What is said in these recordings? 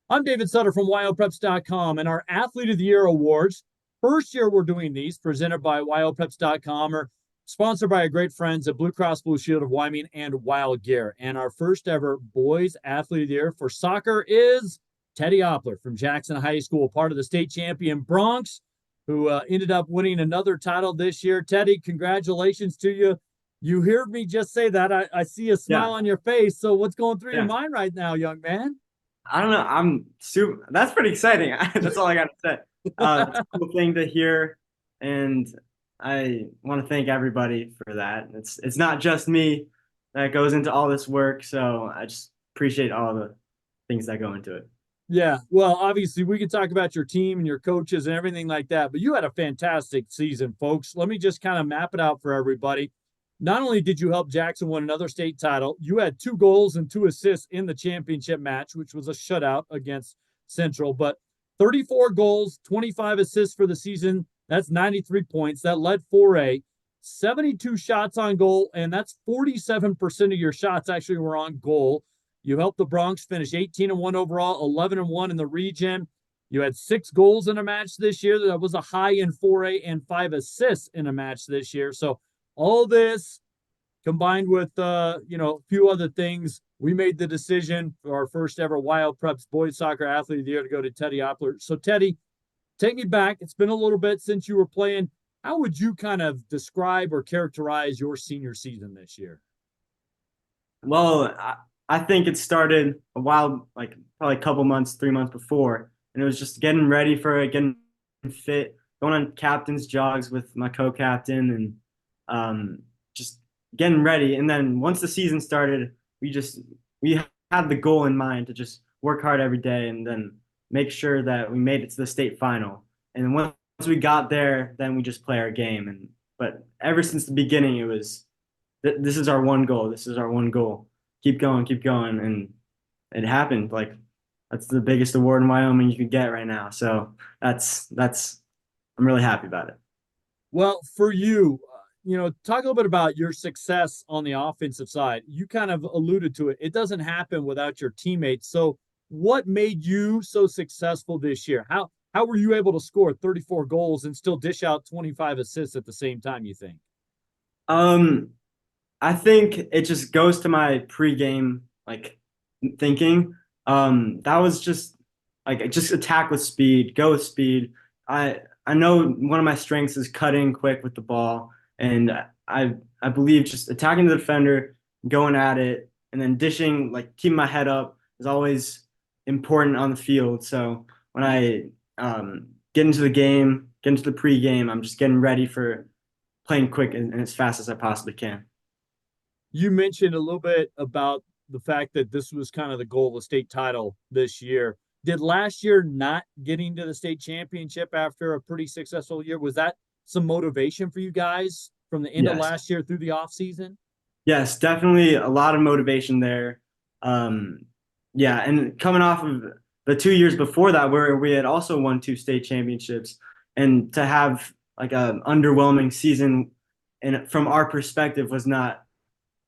I'm David Sutter from Wyopreps.com and our Athlete of the Year awards. First year we're doing these, presented by Wyopreps.com, or sponsored by our great friends at Blue Cross Blue Shield of Wyoming and Wild Gear. And our first ever Boys Athlete of the Year for soccer is Teddy Opler from Jackson High School, part of the state champion Bronx, who ended up winning another title this year. Teddy, congratulations to you. You heard me just say that. I see a smile Yeah, on your face. So what's going through your yeah. mind right now, young man? I don't know. I'm super. That's pretty exciting. That's all I got to say. It's a cool thing to hear, and I want to thank everybody for that. It's not just me that goes into all this work, so I just appreciate all the things that go into it. Yeah, well, obviously, we can talk about your team and your coaches and everything like that, but you had a fantastic season, folks. Let me just kind of map it out for everybody. Not only did you help Jackson win another state title, you had 2 goals and 2 assists in the championship match, which was a shutout against Central, but 34 goals, 25 assists for the season. That's 93 points. That led 4A. 72 shots on goal, and that's 47% of your shots actually were on goal. You helped the Bronx finish 18-1 overall, 11-1 in the region. You had 6 goals in a match this year. That was a high in 4A, and 5 assists in a match this year. So all this combined with a few other things, we made the decision for our first ever Wild Preps Boys Soccer Athlete of the Year to go to Teddy Opler. So Teddy, take me back. It's been a little bit since you were playing. How would you kind of describe or characterize your senior season this year? Well, I think it started a while, like probably a couple months, 3 months before, and it was just getting ready for it, getting fit, going on captain's jogs with my co-captain, and just getting ready. And then once the season started, we had the goal in mind to just work hard every day, and then make sure that we made it to the state final. And once we got there, then we just play our game. And but ever since the beginning, it was this is our one goal. This is our one goal. Keep going, and it happened. Like that's the biggest award in Wyoming you could get right now. So that's I'm really happy about it. Well, for you, talk a little bit about your success on the offensive side. You kind of alluded to it. It doesn't happen without your teammates. So, what made you so successful this year? How were you able to score 34 goals and still dish out 25 assists at the same time, you think? Um, I think it just goes to my pregame like thinking. That was just attack with speed, go with speed. I know one of my strengths is cutting quick with the ball, and I believe just attacking the defender, going at it, and then dishing, like keeping my head up is always important on the field. So when I get into the game, get into the pregame, I'm just getting ready for playing quick and as fast as I possibly can. You mentioned a little bit about the fact that this was kind of the goal of the state title this year. Did last year not getting to the state championship after a pretty successful year, was that some motivation for you guys from the end of Yes. last year through the off season? Yes, definitely a lot of motivation there. Um, yeah, and coming off of the 2 years before that, where we had also won 2 state championships, and to have like an underwhelming season, and from our perspective, was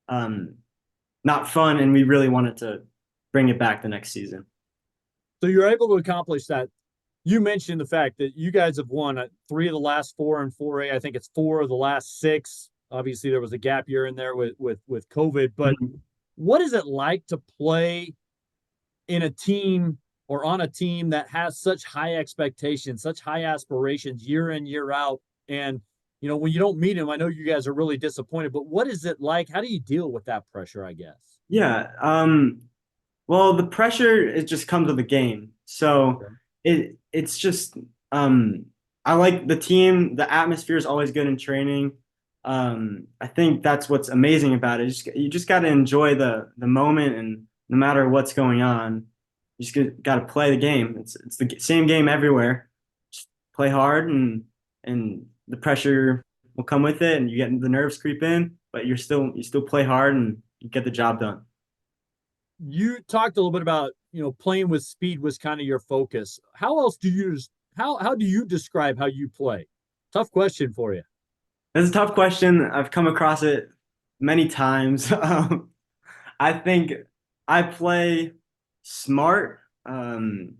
um, not fun, and we really wanted to bring it back the next season. So you're able to accomplish that. You mentioned the fact that you guys have won 3 of the last 4 in 4A. I think it's 4 of the last 6. Obviously, there was a gap year in there with COVID. But Mhm. what is it like to play in a team or on a team that has such high expectations, such high aspirations year in, year out? And when you don't meet them, I know you guys are really disappointed. But what is it like? How do you deal with that pressure? I guess. Yeah. Well, the pressure it just comes with the game. So Okay. it's just I like the team. The atmosphere is always good in training. I think that's what's amazing about it. You just got to enjoy the moment, and no matter what's going on, you just got to play the game. It's the same game everywhere. Just play hard, and the pressure will come with it, and you get the nerves creep in, but you still play hard and you get the job done. You talked a little bit about playing with speed was kind of your focus. How else do you how do you describe how you play? Tough question for you. It's a tough question. I've come across it many times. I think I play smart, Um,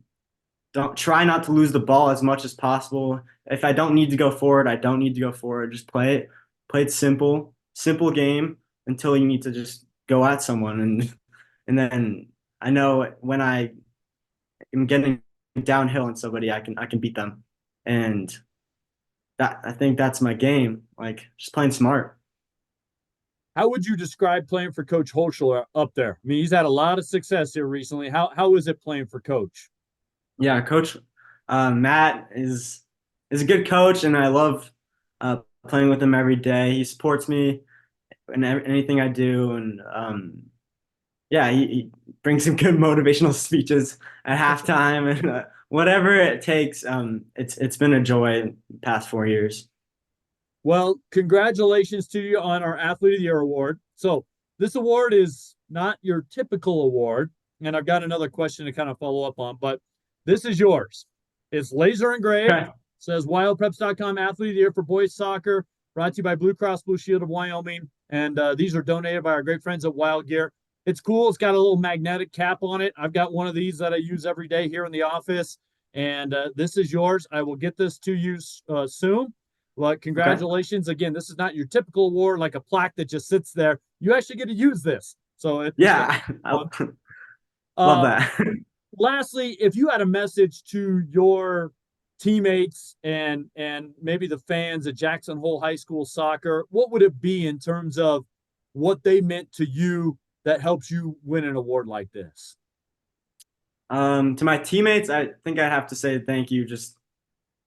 don't try not to lose the ball as much as possible. If I don't need to go forward, I don't need to go forward. Just play it simple, simple game until you need to just go at someone, and then I know when I am getting downhill on somebody, I can beat them, and that I think that's my game. Like just playing smart. How would you describe playing for Coach Holschel up there? I mean, he's had a lot of success here recently. How is it playing for Coach? Yeah, Coach Matt is a good coach, and I love playing with him every day. He supports me in anything I do, and yeah, he brings some good motivational speeches at halftime, and whatever it takes. It's been a joy the past 4 years. Well, congratulations to you on our Athlete of the Year award. So this award is not your typical award, and I've got another question to kind of follow up on, but this is yours. It's laser engraved. Okay. Says Wyopreps.com Athlete of the Year for boys soccer, brought to you by Blue Cross Blue Shield of Wyoming, and these are donated by our great friends at Wild Gear. It's cool. It's got a little magnetic cap on it. I've got one of these that I use every day here in the office, and this is yours. I will get this to you soon. But Okay. congratulations again. This is not your typical award, like a plaque that just sits there. You actually get to use this, so it's gonna Yeah, be I fun. love Uh, that. Lastly, if you had a message to your teammates and maybe the fans at Jackson Hole High School soccer, what would it be in terms of what they meant to you that helps you win an award like this? To my teammates, I think I have to say thank you just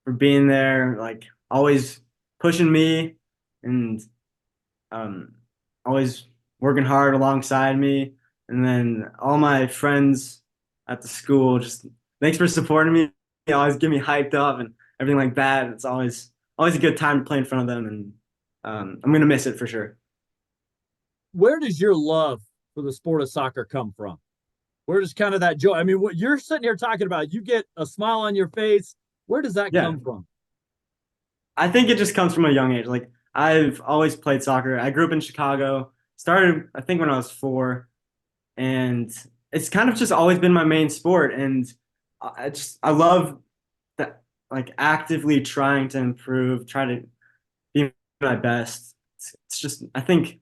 for being there, like always pushing me and um, always working hard alongside me. And then all my friends at the school, just thanks for supporting me. They always get me hyped up and everything like that. It's always a good time to play in front of them, and I'm gonna miss it for sure. Where does your love for the sport of soccer come from? Where does kind of that joy? I mean, what you're sitting here talking about, you get a smile on your face. Where does that Yeah, come from? I think it just comes from a young age. Like I've always played soccer. I grew up in Chicago. Started I think when I was 4, and it's kind of just always been my main sport. And I love that, like actively trying to improve, try to be my best. It's just I think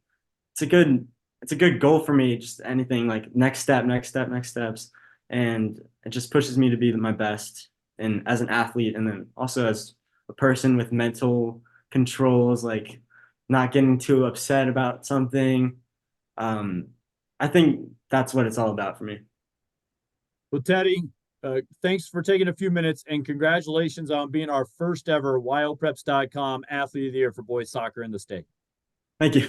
it's a good it's a good goal for me. Just anything like next step, next step, next steps, and it just pushes me to be my best and as an athlete, and then also as a person with mental controls, like not getting too upset about something. Um, I think that's what it's all about for me. Well, Teddy, thanks for taking a few minutes and congratulations on being our first ever Wyopreps.com Athlete of the Year for boys soccer in the state. Thank you.